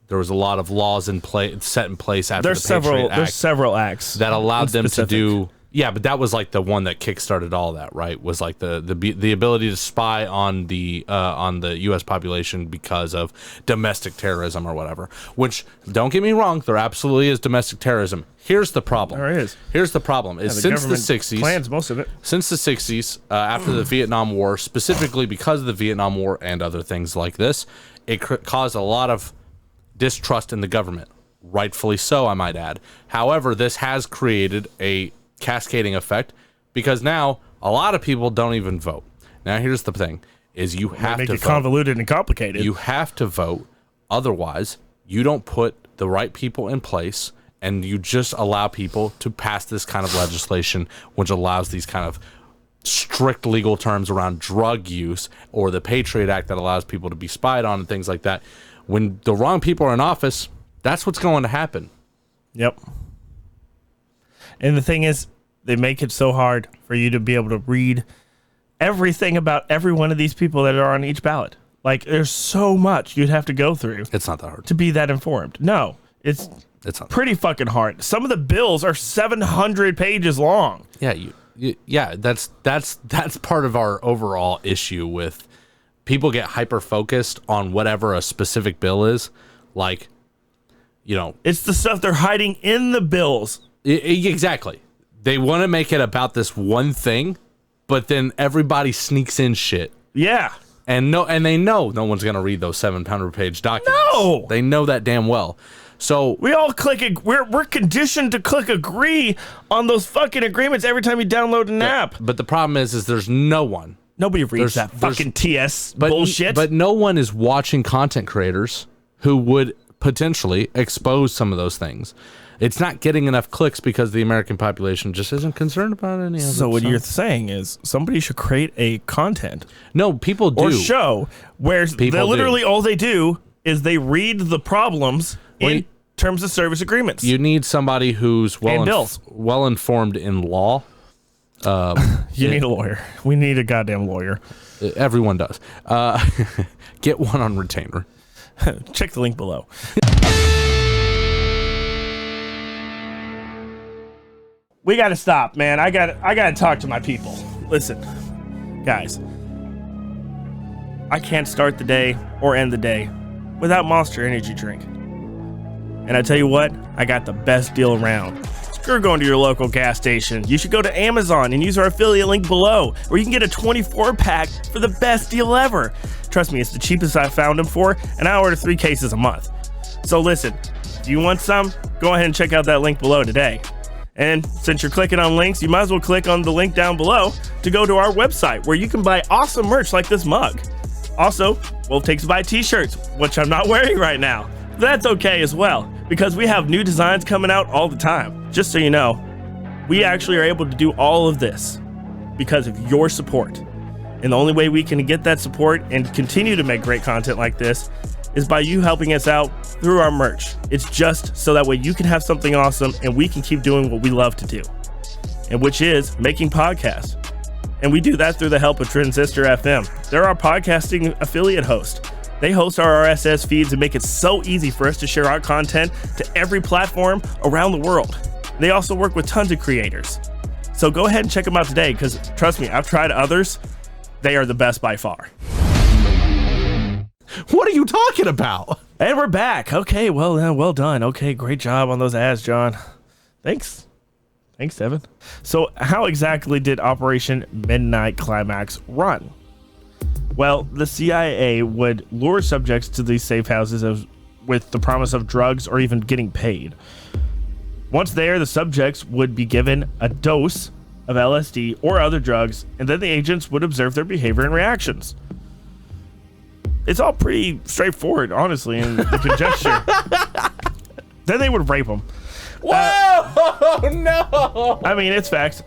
A: There was a lot of laws set in place after the Patriot Act.
B: There's several acts
A: that allowed them to do. Yeah, but that was like the one that kickstarted all that, right? Was like the ability to spy on the U.S. population because of domestic terrorism or whatever. Which, don't get me wrong, there absolutely is domestic terrorism. Here's the problem.
B: There is.
A: Here's the problem: is since the 60s,
B: plans most of it.
A: Since the 60s, after the Vietnam War, specifically because of the Vietnam War and other things like this, it caused a lot of distrust in the government. Rightfully so, I might add. However, this has created a cascading effect because now a lot of people don't even vote. Now here's the thing: is you have to
B: make it convoluted and complicated.
A: You have to vote, otherwise you don't put the right people in place, and you just allow people to pass this kind of legislation, which allows these kind of strict legal terms around drug use, or the Patriot Act that allows people to be spied on and things like that. When the wrong people are in office, that's what's going to happen.
B: Yep. And the thing is, they make it so hard for you to be able to read everything about every one of these people that are on each ballot. Like, there's so much you'd have to go through.
A: It's not that hard
B: to be that informed. No, it's not pretty fucking hard. Some of the bills are 700 pages long.
A: Yeah, that's part of our overall issue with people get hyper focused on whatever a specific bill is. Like,
B: it's the stuff they're hiding in the bills.
A: Exactly. They want to make it about this one thing, but then everybody sneaks in shit.
B: Yeah.
A: And they know no one's going to read those 700-page documents.
B: No.
A: They know that damn well. So
B: we all we're conditioned to click agree on those fucking agreements every time you download an app.
A: But the problem is there's no one.
B: Nobody reads that fucking TS bullshit.
A: But no one is watching content creators who would potentially expose some of those things. It's not getting enough clicks because the American population just isn't concerned about any of it.
B: So what you're saying is somebody should create a content.
A: No, people do.
B: Or show where literally all they do is they read the problems in terms of service agreements.
A: You need somebody who's well informed in law.
B: You need a lawyer. We need a goddamn lawyer.
A: Everyone does. Get one on retainer.
B: Check the link below. We got to stop, man. I got to talk to my people. Listen, guys. I can't start the day or end the day without Monster Energy drink. And I tell you what, I got the best deal around. Screw going to your local gas station. You should go to Amazon and use our affiliate link below, where you can get a 24-pack for the best deal ever. Trust me, it's the cheapest I found them for, and I order 3 cases a month. So listen, if you want some, go ahead and check out that link below today. And since you're clicking on links, you might as well click on the link down below to go to our website, where you can buy awesome merch like this mug. Also, Wolf Takes a Bite t-shirts, which I'm not wearing right now. But that's okay as well, because we have new designs coming out all the time. Just so you know, we actually are able to do all of this because of your support. And the only way we can get that support and continue to make great content like this is by you helping us out through our merch. It's just so that way you can have something awesome and we can keep doing what we love to do, and which is making podcasts. And we do that through the help of Transistor FM. They're our podcasting affiliate host. They host our RSS feeds and make it so easy for us to share our content to every platform around the world. They also work with tons of creators. So go ahead and check them out today, because trust me, I've tried others. They are the best by far.
A: What are you talking about?
B: And we're back. Okay, well done. Okay, great job on those ads, John. Thanks, Devin. So how exactly did Operation Midnight Climax run? Well, the CIA would lure subjects to these safe houses with the promise of drugs or even getting paid. Once there, the subjects would be given a dose of LSD or other drugs, and then the agents would observe their behavior and reactions. It's all pretty straightforward, honestly, in the conjecture. Then they would rape them.
A: Whoa! No!
B: I mean, it's facts.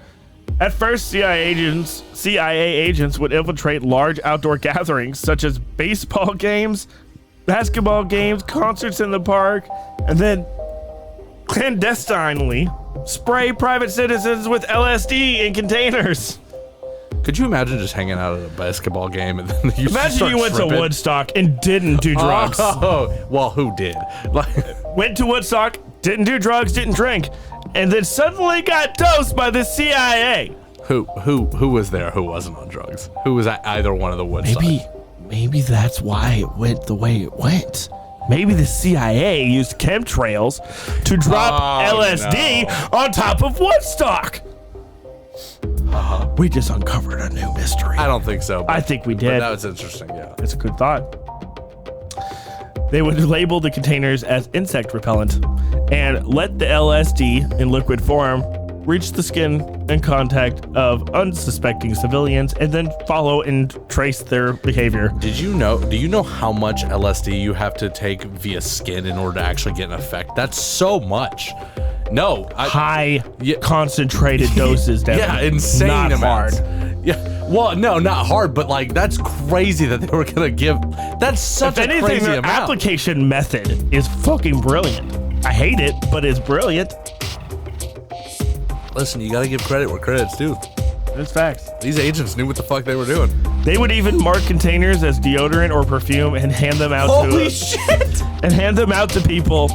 B: At first, CIA agents would infiltrate large outdoor gatherings, such as baseball games, basketball games, concerts in the park, and then clandestinely spray private citizens with LSD in containers.
A: Could you imagine just hanging out at a basketball game and then
B: Imagine you went to Woodstock and didn't do drugs.
A: Oh, well, who did?
B: Went to Woodstock, didn't do drugs, didn't drink, and then suddenly got dosed by the CIA.
A: Who was there who wasn't on drugs? Who was at either one of the Woodstock?
B: Maybe that's why it went the way it went. Maybe the CIA used chemtrails to drop LSD on top of Woodstock. We just uncovered a new mystery.
A: I don't think so.
B: I think we did.
A: That was interesting, yeah.
B: It's a good thought. They would label the containers as insect repellent and let the LSD in liquid form reach the skin and contact of unsuspecting civilians and then follow and trace their behavior.
A: Do you know how much LSD you have to take via skin in order to actually get an effect? That's so much. No.
B: High concentrated doses, Devin.
A: Yeah, insane
B: not
A: amounts.
B: hard.
A: Yeah. Well, no, not hard, but like that's crazy that they were gonna give. That's such a crazy
B: their
A: amount.
B: Application method is fucking brilliant. I hate it, but it's brilliant.
A: Listen, you gotta give credit where credit's due.
B: It's facts.
A: These agents knew what the fuck they were doing.
B: They would even mark containers as deodorant or perfume and hand them out and hand them out to people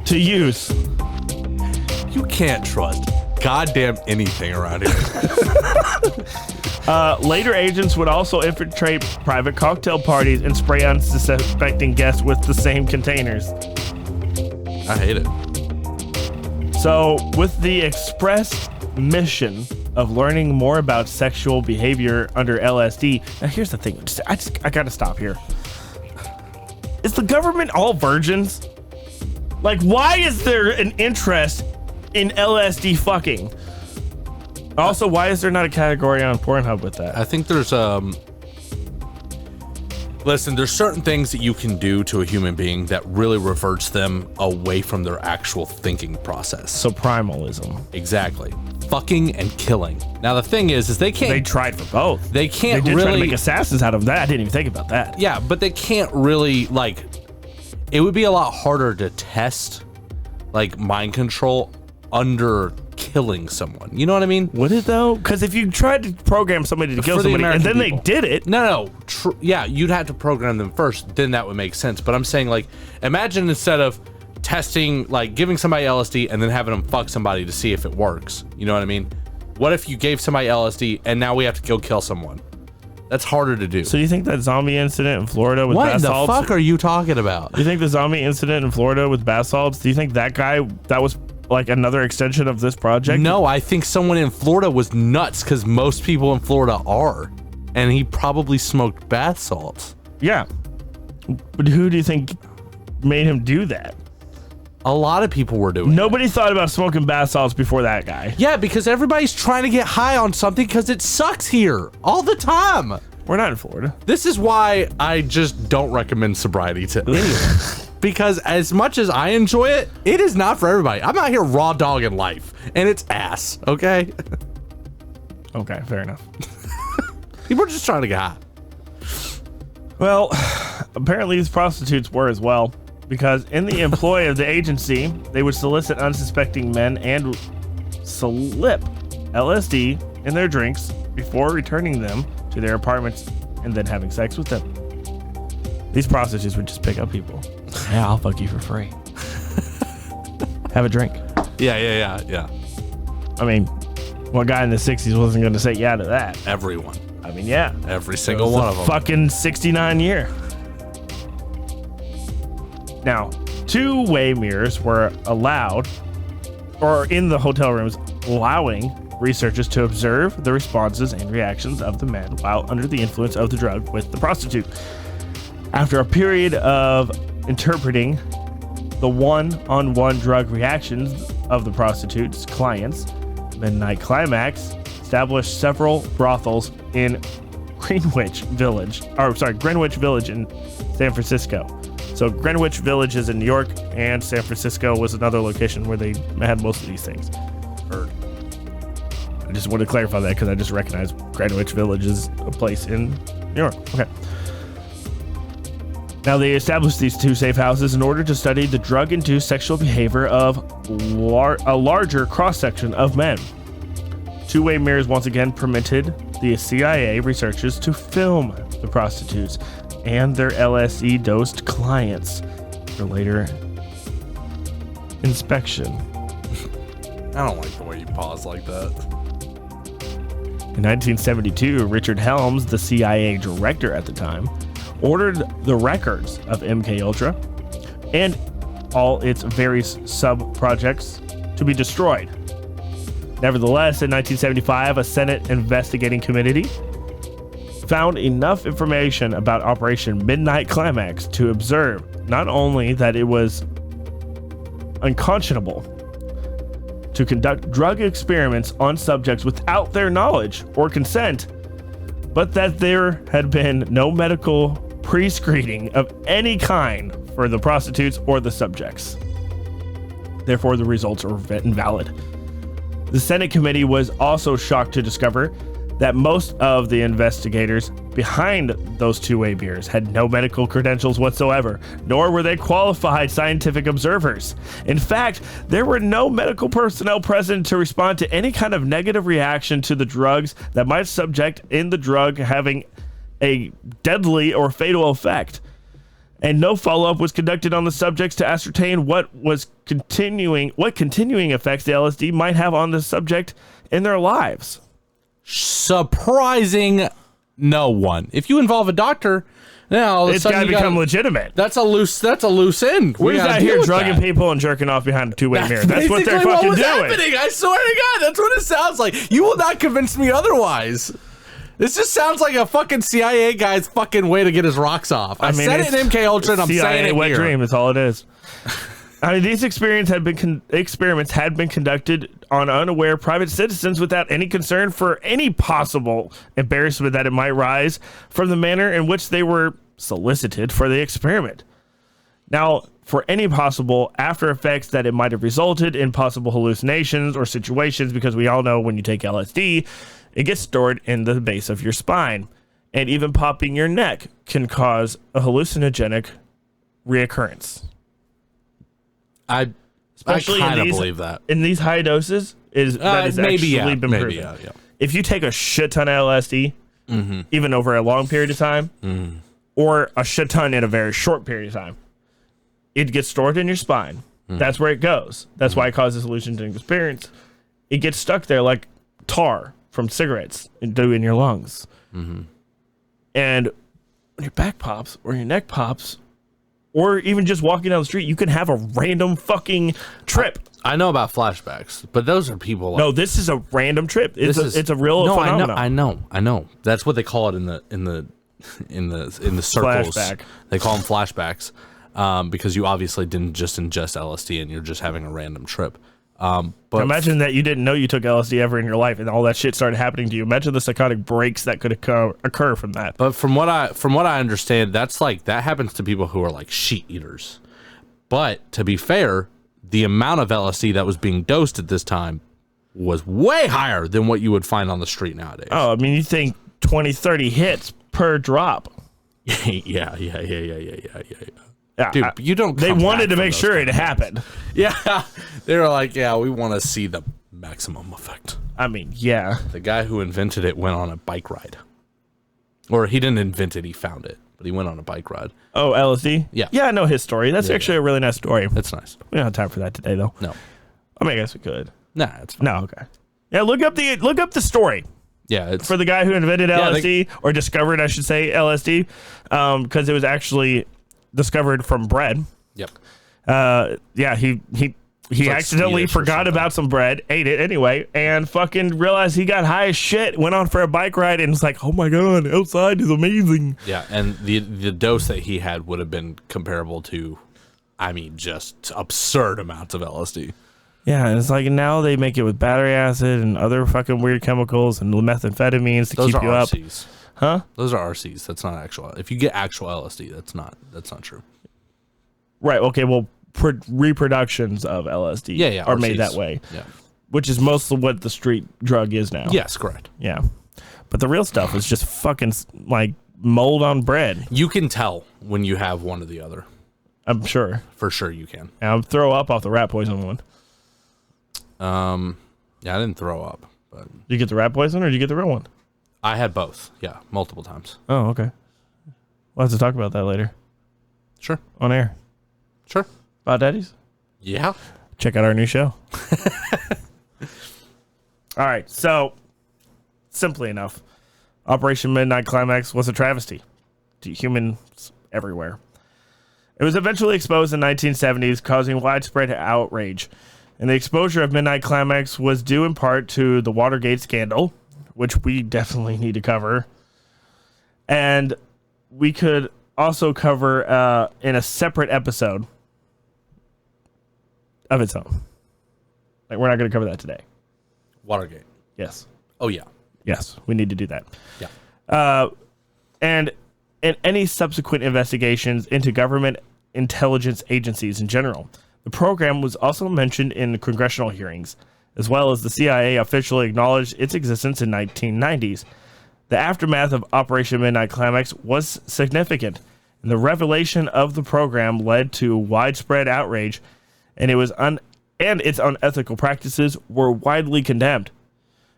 B: to use.
A: You can't trust goddamn anything around here.
B: Later agents would also infiltrate private cocktail parties and spray unsuspecting guests with the same containers.
A: I hate it.
B: So, with the express mission of learning more about sexual behavior under LSD, now here's the thing. I gotta stop here. Is the government all virgins? Like, why is there an interest in LSD fucking? Also, why is there not a category on Pornhub with that?
A: I think there's listen, there's certain things that you can do to a human being that really reverts them away from their actual thinking process.
B: So primalism.
A: Exactly. Fucking and killing. Now the thing is they can't.
B: They tried for both.
A: They can't
B: They did
A: really
B: try to make assassins out of that. I didn't even think about that.
A: Yeah, but they can't really like. It would be a lot harder to test like mind control under killing someone. You know what I mean?
B: Would it though? Because if you tried to program somebody to kill somebody and then they did it.
A: No. Yeah, you'd have to program them first. Then that would make sense. But I'm saying like, imagine instead of testing, like giving somebody LSD and then having them fuck somebody to see if it works. You know what I mean? What if you gave somebody LSD and now we have to go kill someone? That's harder to do.
B: So you think that zombie incident in Florida with bath salts?
A: What the fuck are you talking about?
B: You think the zombie incident in Florida with bath salts? Do you think that guy, that was like another extension of this project?
A: No, I think someone in Florida was nuts because most people in Florida are. And he probably smoked bath salts.
B: Yeah. But who do you think made him do that?
A: A lot of people were doing
B: Nobody thought about smoking bath salts before that guy.
A: Yeah, because everybody's trying to get high on something because it sucks here all the time.
B: We're not in Florida.
A: This is why I just don't recommend sobriety to anyone. Because as much as I enjoy it, it is not for everybody. I'm out here raw dogging life, and it's ass, okay?
B: Okay, fair enough.
A: People are just trying to get high.
B: Well, apparently these prostitutes were as well, because in the employ of the agency, they would solicit unsuspecting men and slip LSD in their drinks before returning them to their apartments and then having sex with them. These prostitutes would just pick up people. Yeah, I'll fuck you for free. Have a drink.
A: Yeah.
B: I mean, what guy in the 60s wasn't going to say yeah to that?
A: Everyone.
B: I mean, yeah.
A: Every single one of them.
B: Fucking 69 year. Now, two-way mirrors were allowed, or in the hotel rooms, allowing researchers to observe the responses and reactions of the men while under the influence of the drug with the prostitute. After a period of interpreting the one-on-one drug reactions of the prostitute's clients, Midnight Climax established several brothels in Greenwich Village in San Francisco. So Greenwich Village is in New York, and San Francisco was another location where they had most of these things.
A: Heard.
B: I just want to clarify that because I just recognized Greenwich Village is a place in New York. Okay. Now, they established these 2 safe houses in order to study the drug-induced sexual behavior of a larger cross-section of men. 2-way mirrors once again permitted the CIA researchers to film the prostitutes and their LSD-dosed clients for later inspection.
A: I don't like the way you pause like that.
B: In 1972, Richard Helms, the CIA director at the time, ordered the records of MKUltra and all its various sub-projects to be destroyed. Nevertheless, in 1975, a Senate investigating committee found enough information about Operation Midnight Climax to observe not only that it was unconscionable to conduct drug experiments on subjects without their knowledge or consent, but that there had been no medical pre-screening of any kind for the prostitutes or the subjects. Therefore, the results are invalid. The Senate committee was also shocked to discover that most of the investigators behind those 2-way mirrors had no medical credentials whatsoever, nor were they qualified scientific observers. In fact, there were no medical personnel present to respond to any kind of negative reaction to the drugs that might subject in the drug having a deadly or fatal effect. And no follow-up was conducted on the subjects to ascertain what continuing effects the LSD might have on the subject in their lives.
A: Surprising no one. If you involve a doctor, now
B: it's got to become legitimate.
A: That's a loose end.
B: We're just out here drugging people and jerking off behind a 2-way mirror. That's what they're fucking doing.
A: Happening. I swear to God, that's what it sounds like. You will not convince me otherwise. This just sounds like a fucking CIA guy's fucking way to get his rocks off. I mean, said it in MKUltra, and I'm saying it
B: wet
A: here.
B: Dream. That's all it is. I mean, these experiments had been conducted on unaware private citizens without any concern for any possible embarrassment that it might rise from the manner in which they were solicited for the experiment. Now, for any possible after effects that it might have resulted in possible hallucinations or situations, because we all know when you take LSD, it gets stored in the base of your spine, and even popping your neck can cause a hallucinogenic reoccurrence.
A: I kind of believe that.
B: In these high doses, that is
A: maybe,
B: actually been proven.
A: Yeah.
B: If you take a shit ton of LSD, even over a long period of time, or a shit ton in a very short period of time, it gets stored in your spine. That's where it goes. That's why it causes hallucinogenic experience. It gets stuck there like tar from cigarettes and do in your lungs. And when your back pops or your neck pops, or even just walking down the street, you can have a random fucking trip.
A: I know about flashbacks, but those are people.
B: No, this is a random trip. It's a real phenomenon.
A: I know. That's what they call it in the circles.
B: Flashback.
A: They call them flashbacks because you obviously didn't just ingest LSD and you're just having a random trip. But
B: imagine that you didn't know you took LSD ever in your life, and all that shit started happening to you. Imagine the psychotic breaks that could occur from that.
A: But from what I understand, that happens to people who are like sheet eaters. But to be fair, the amount of LSD that was being dosed at this time was way higher than what you would find on the street nowadays.
B: Oh, I mean, you think 20, 30 hits per drop.
A: Yeah.
B: Yeah,
A: dude, you don't.
B: They wanted to make sure it happened.
A: Yeah, they were like, yeah, we want to see the maximum effect.
B: I mean, yeah.
A: The guy who invented it went on a bike ride, or he didn't invent it; he found it, but he went on a bike ride.
B: Oh, LSD.
A: Yeah,
B: I know his story. That's actually a really nice story.
A: That's nice.
B: We don't have time for that today, though.
A: No.
B: I mean, I guess we could.
A: Nah, it's fine.
B: No, okay. Yeah, look up the story. Yeah, it's for the guy who invented LSD or discovered, I should say, LSD, because it was actually discovered from bread.
A: Yep.
B: He accidentally forgot about some bread, ate it anyway, and fucking realized he got high as shit, went on for a bike ride, and was like, oh my God, outside is amazing.
A: Yeah, and the dose that he had would have been comparable to, I mean, just absurd amounts of LSD.
B: Yeah, and it's like now they make it with battery acid and other fucking weird chemicals and methamphetamines to keep you up.
A: RCs.
B: Huh?
A: Those are RCs. That's not actual. If you get actual LSD, that's not true.
B: Right. Okay. Well, reproductions of LSD are made that way.
A: Yeah.
B: Which is mostly what the street drug is now.
A: Yes, correct.
B: Yeah. But the real stuff is just fucking like mold on bread.
A: You can tell when you have one or the other.
B: I'm sure.
A: For sure you can.
B: And I'll throw up off the rat poison one.
A: Yeah, I didn't throw up, but
B: Did you get the rat poison or did you get the real one?
A: I had both. Yeah, multiple times.
B: Oh, okay. We'll have to talk about that later.
A: Sure.
B: On air.
A: Sure.
B: About daddies?
A: Yeah.
B: Check out our new show. All right, so simply enough, Operation Midnight Climax was a travesty to humans everywhere. It was eventually exposed in the 1970s, causing widespread outrage. And the exposure of Midnight Climax was due in part to the Watergate scandal, which we definitely need to cover. And we could also cover in a separate episode of its own. Like, we're not going to cover that today.
A: Watergate.
B: Yes.
A: Oh, yeah.
B: Yes, we need to do that.
A: Yeah.
B: And in any subsequent investigations into government intelligence agencies in general. The program was also mentioned in congressional hearings, as well as the CIA officially acknowledged its existence in 1990s. The aftermath of Operation Midnight Climax was significant, and the revelation of the program led to widespread outrage, and its unethical practices were widely condemned.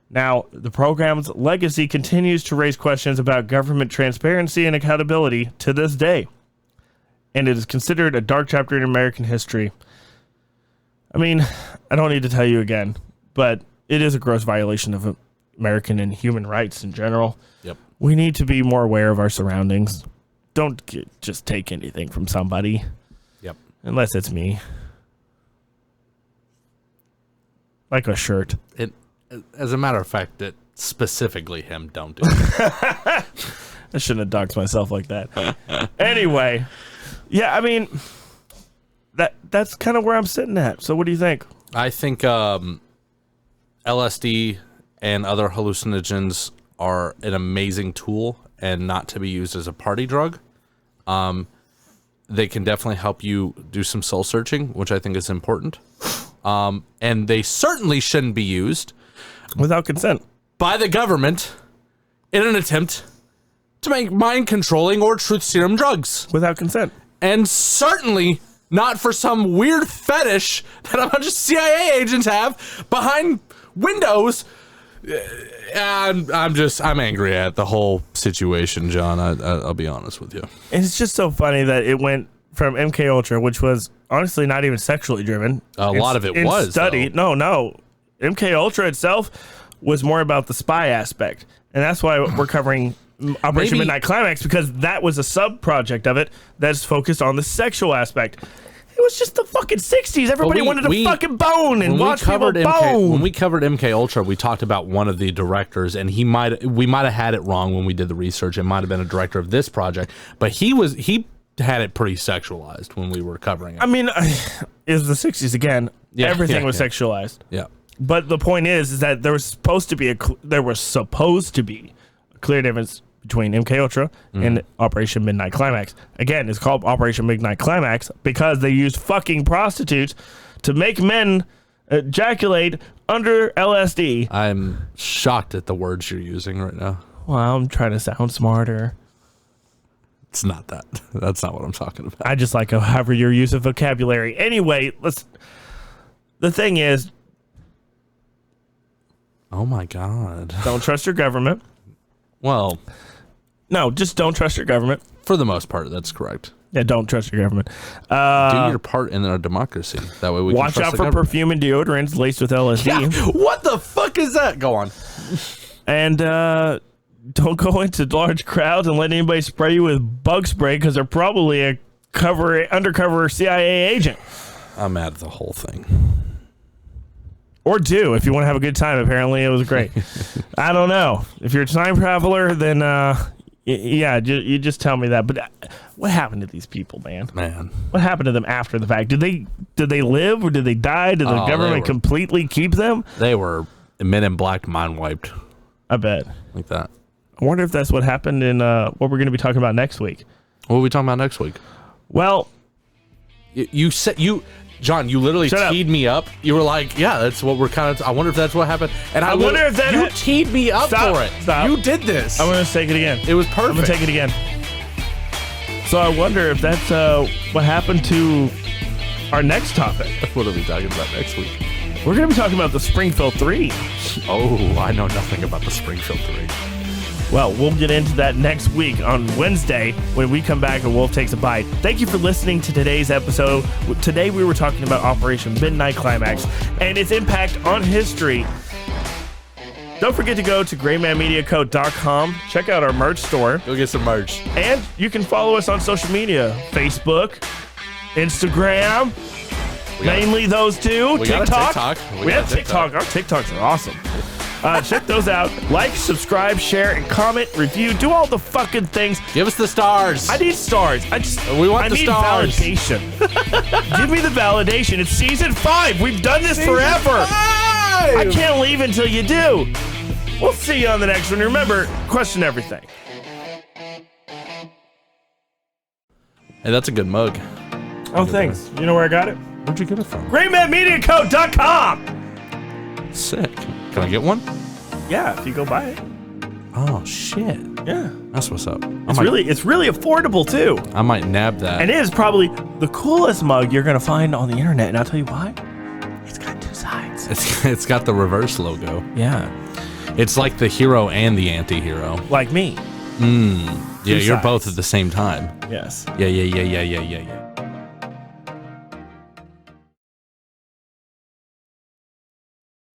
B: Now, the program's legacy continues to raise questions about government transparency and accountability to this day, and it is considered a dark chapter in American history. I mean, I don't need to tell you again, but it is a gross violation of American and human rights in general.
A: Yep.
B: We need to be more aware of our surroundings. Don't just take anything from somebody.
A: Yep.
B: Unless it's me. Like a shirt.
A: As a matter of fact, that specifically him, don't do it.
B: I shouldn't have doxed myself like that. Anyway, yeah, I mean, that's kind of where I'm sitting at. So what do you think?
A: I think LSD and other hallucinogens are an amazing tool and not to be used as a party drug. They can definitely help you do some soul searching, which I think is important. And they certainly shouldn't be used
B: without consent
A: by the government in an attempt to make mind controlling or truth serum drugs
B: without consent. And
A: certainly not for some weird fetish that a bunch of CIA agents have behind windows. I'm angry at the whole situation, John. I'll be honest with you.
B: It's just so funny that it went from MK Ultra, which was honestly not even sexually driven.
A: A lot of it was
B: study. Though. No. MK Ultra itself was more about the spy aspect, and that's why we're covering Operation Midnight Climax, because that was a sub project of it that's focused on the sexual aspect. It was just the fucking 60s. Everybody wanted to fucking bone and watch people bone.
A: When we covered MK Ultra, we talked about one of the directors, and we might have had it wrong when we did the research. It might have been a director of this project, but he had it pretty sexualized when we were covering it.
B: I mean, is the 60s again? Yeah, everything was sexualized.
A: Yeah.
B: But the point is that there was supposed to be a clear difference between MK Ultra and Operation Midnight Climax. Again, it's called Operation Midnight Climax because they used fucking prostitutes to make men ejaculate under LSD.
A: I'm shocked at the words you're using right now.
B: Well, I'm trying to sound smarter.
A: It's not that. That's not what I'm talking about.
B: I just like however your use of vocabulary. Anyway, the thing is,
A: oh my God.
B: Don't trust your government.
A: Well,
B: no, just don't trust your government.
A: For the most part, that's correct.
B: Yeah, don't trust your government.
A: Do your part in our democracy. That way we
B: watch
A: can trust
B: out
A: the
B: for
A: government.
B: perfume and deodorants laced with LSD.
A: Yeah, what the fuck is that? Go on.
B: And don't go into large crowds and let anybody spray you with bug spray because they're probably a undercover CIA agent. I'm
A: mad at the whole thing.
B: Or do, if you want to have a good time. Apparently it was great. I don't know. If you're a time traveler, then yeah, you just tell me that. But what happened to these people, man? What happened to them after the fact? Did they live or did they die? Did the government completely keep them?
A: They were Men in Black mind wiped.
B: I bet.
A: Like that.
B: I wonder if that's what happened in what we're going to be talking about next week.
A: What are we talking about next week?
B: Well,
A: you said you John, you literally
B: Shut
A: teed me up. You were like, yeah, that's what we're kind of, I wonder if that's what happened. And
B: I wonder if that
A: you teed me up
B: Stop,
A: for it.
B: stop.
A: You did this.
B: I'm going to take it again.
A: It was perfect.
B: I'm going to take it again. So I wonder if that's what happened to our next topic.
A: What are we talking about next week?
B: We're going to be talking about the Springfield 3.
A: Oh, I know nothing about the Springfield 3.
B: Well, we'll get into that next week on Wednesday when we come back and Wolf Takes a Bite. Thank you for listening to today's episode. Today we were talking about Operation Midnight Climax and its impact on history. Don't forget to go to GraymanMediaCo.com. Check out our merch store.
A: Go get some merch.
B: And you can follow us on social media. Facebook, Instagram, mainly those two.
A: We got a TikTok.
B: We have TikTok. Our TikToks are awesome. Check those out. Like, subscribe, share, and comment, review. Do all the fucking things.
A: Give us the stars.
B: I need stars. I
A: the
B: need
A: stars.
B: validation. Give me the validation. It's season 5. We've done this forever. 5. I can't leave until you do. We'll see you on the next one. Remember, question everything.
A: Hey, that's a good mug.
B: Oh, thanks. You know where I got it?
A: Where'd you get it from?
B: GraymanMediaCo.com.
A: Sick. Can I get one?
B: Yeah, if you go buy it.
A: Oh shit.
B: Yeah.
A: That's what's up.
B: It's really affordable too.
A: I might nab that.
B: And it is probably the coolest mug you're gonna find on the internet. And I'll tell you why. It's got 2 sides.
A: It's got the reverse logo.
B: Yeah.
A: It's like the hero and the anti-hero.
B: Like me.
A: Yeah, you're
B: sides.
A: both at the same time.
B: Yes.
A: Yeah.